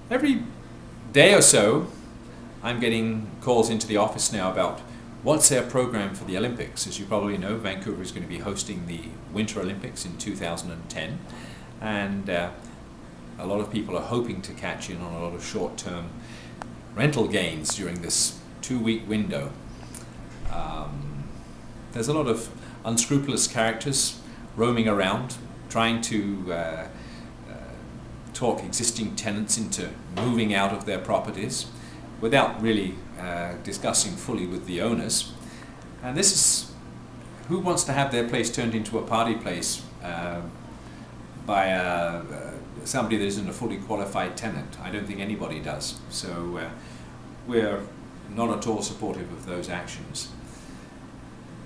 Every day or so, I'm getting calls into the office now about what's their program for the Olympics. As you probably know, Vancouver is going to be hosting the Winter Olympics in 2010, and a lot of people are hoping to catch in on a lot of short-term rental gains during this 2-week window. There's a lot of unscrupulous characters roaming around, trying to talk existing tenants into moving out of their properties without really discussing fully with the owners. And this is who wants to have their place turned into a party place by somebody that isn't a fully qualified tenant. I don't think anybody does. So we're not at all supportive of those actions.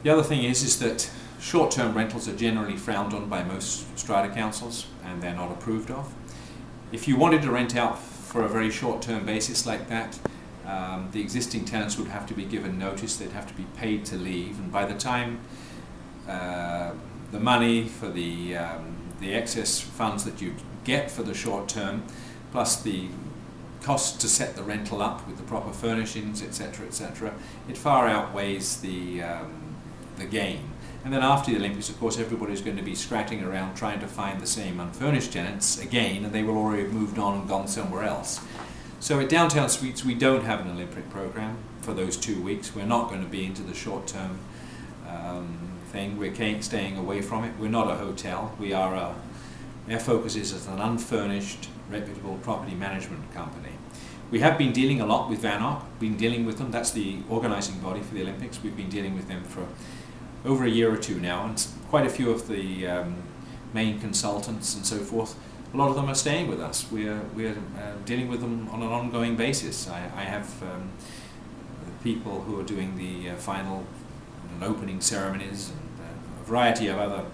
The other thing is that short-term rentals are generally frowned on by most strata councils, and they're not approved of. If you wanted to rent out for a very short-term basis like that, the existing tenants would have to be given notice. They'd have to be paid to leave, and by the time the money for the excess funds that you get for the short term, plus the cost to set the rental up with the proper furnishings, etc., it far outweighs the gain. And then after the Olympics, of course, everybody's going to be scratching around trying to find the same unfurnished tenants again, and they will already have moved on and gone somewhere else. So at Downtown Suites, we don't have an Olympic program for those 2 weeks. We're not going to be into the short-term thing. We're staying away from it. We're not a hotel. We are our focus is as an unfurnished, reputable property management company. We have been dealing a lot with Van been dealing with them. That's the organizing body for the Olympics. We've been dealing with them for over a year or two now, and quite a few of the main consultants and so forth, a lot of them are staying with us. We're dealing with them on an ongoing basis. I have people who are doing the final and opening ceremonies, and a variety of other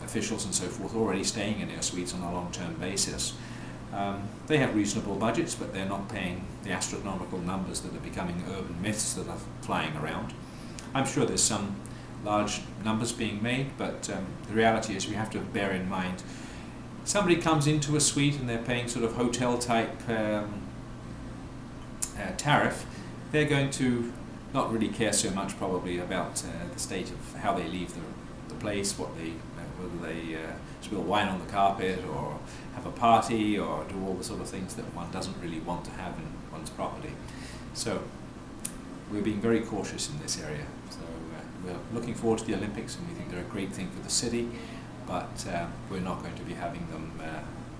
officials and so forth already staying in their suites on a long-term basis. They have reasonable budgets, but they're not paying the astronomical numbers that are becoming urban myths that are flying around. I'm sure there's some large numbers being made, but the reality is we have to bear in mind somebody comes into a suite and they're paying sort of hotel type tariff. They're going to not really care so much probably about the state of how they leave the place, whether they spill wine on the carpet or have a party or do all the sort of things that one doesn't really want to have in one's property. So we're being very cautious in this area. So we're looking forward to the Olympics, and we think they're a great thing for the city, but we're not going to be having them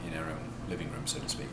in our own living room, so to speak.